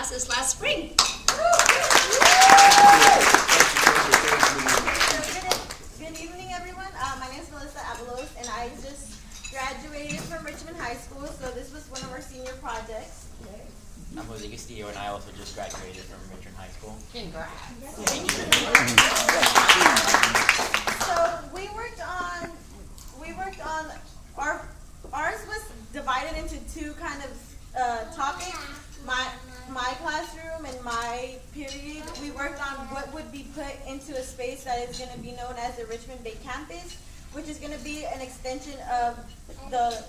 classes last spring. Good evening, everyone. My name is Avalos, and I just graduated from Richmond High School, so this was one of our senior projects. I'm Jose Castillo, and I also just graduated from Richmond High School. Congrats. So ours was divided into two kind of topics. My classroom and my period, we worked on what would be put into a space that is going to be known as the Richmond Bay Campus, which is going to be an extension of the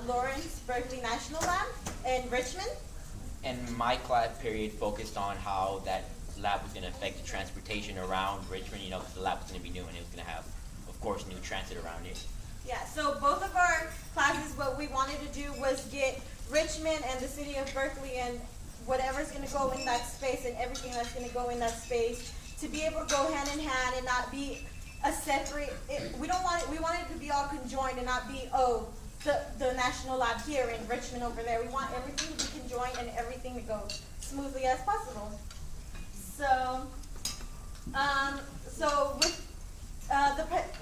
Lawrence Berkeley National Lab in Richmond. And my class period focused on how that lab was going to affect the transportation around Richmond, because the lab was going to be new and it was going to have, of course, new transit around it. Yeah, so both of our classes, what we wanted to do was get Richmond and the city of Berkeley and whatever's going to go in that space and everything that's going to go in that space to be able to go hand in hand and not be a separate. We want it to be all conjoined and not be the national lab here in Richmond over there. We want everything to be conjoined and everything to go smoothly as possible. So,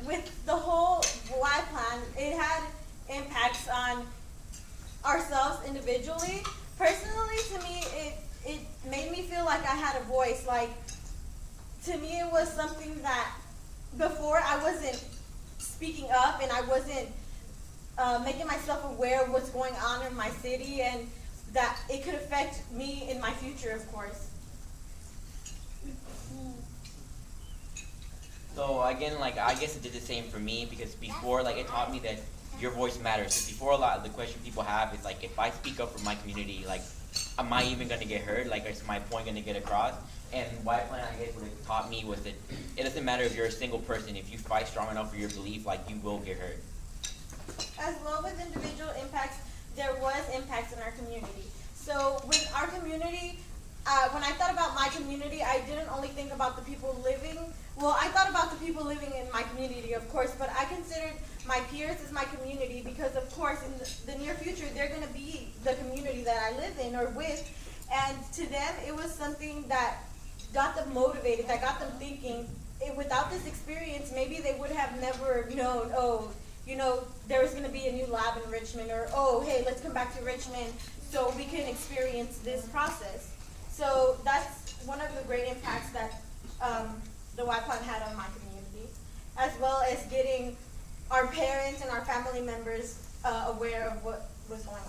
with the whole Y plan, it had impacts on ourselves individually. Personally, to me, it made me feel like I had a voice. Like, to me, it was something that before I wasn't speaking up and I wasn't making myself aware of what's going on in my city and that it could affect me in my future, of course. So again, I guess it did the same for me because before, it taught me that your voice matters. So before, a lot of the question people have is if I speak up for my community, am I even going to get heard? Is my point going to get across? And Y Plan, I guess, what it taught me was that it doesn't matter if you're a single person. If you fight strong enough for your belief, you will get heard. As well as individual impacts, there was impacts in our community. So with our community, when I thought about my community, I didn't only think about the people living. Well, I thought about the people living in my community, of course, but I considered my peers as my community because, of course, in the near future, they're going to be the community that I live in or with. And to them, it was something that got them motivated, that got them thinking. Without this experience, maybe they would have never known, there was going to be a new lab in Richmond, or, hey, let's come back to Richmond so we can experience this process. So that's one of the great impacts that the Y Plan had on my community, as well as getting our parents and our family members aware of what was going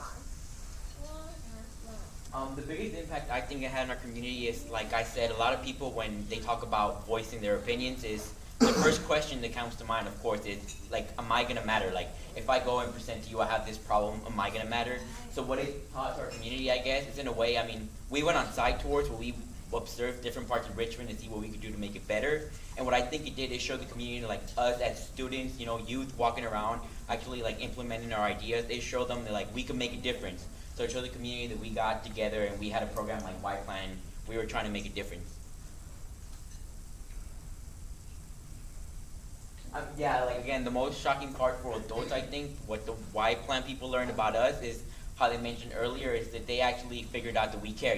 on. The biggest impact I think it had in our community is, like I said, a lot of people, when they talk about voicing their opinions, is the first question that comes to mind, of course, is, am I going to matter? If I go and present to you, I have this problem, am I going to matter? So what it taught to our community, I guess, is in a way, we went on side tours where we observed different parts of Richmond to see what we could do to make it better. And what I think it did is show the community, us as students, youth walking around, actually, implementing our ideas. It showed them that, we could make a difference. So it showed the community that we got together and we had a program like Y Plan. We were trying to make a difference. Again, the most shocking part for adults, I think, what the Y Plan people learned about us is how they mentioned earlier is that they actually figured out that we care,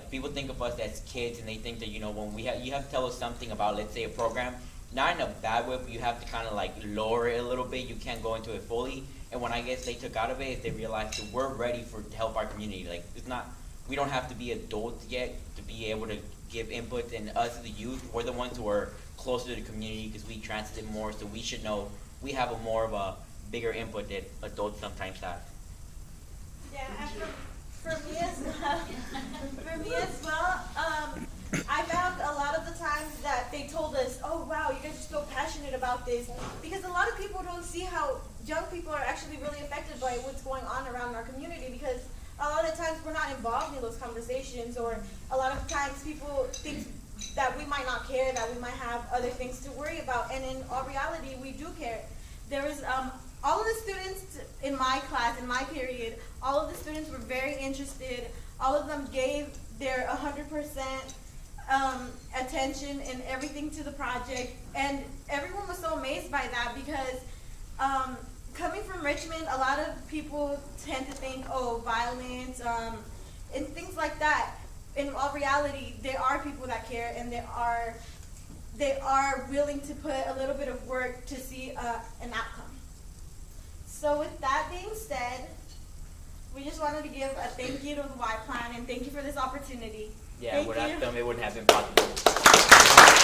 people think of us as kids and they think that, when you have to tell us something about, let's say, a program, not in a bad way, but you have to kind of lower it a little bit. You can't go into it fully. And what I guess they took out of it is they realized that we're ready to help our community. We don't have to be adults yet to be able to give input, and us, the youth, we're the ones who are closer to the community because we transit more, so we should know we have more of a bigger input that adults sometimes have. Yeah, and for me as well, I found a lot of the times that they told us, oh wow, you guys are so passionate about this, because a lot of people don't see how young people are actually really affected by what's going on around our community, because a lot of times we're not involved in those conversations, or a lot of times people think that we might not care, that we might have other things to worry about, and in all reality, we do care. There was all of the students in my class, in my period, all of the students were very interested. All of them gave their 100% attention and everything to the project, and everyone was so amazed by that because coming from Richmond, a lot of people tend to think, oh, violence and things like that. in all reality, there are people that care, and they are willing to put a little bit of work to see an outcome. So with that being said, we just wanted to give a thank you to the Y Plan, and thank you for this opportunity. Yeah, Thank without you. them, it wouldn't have been possible.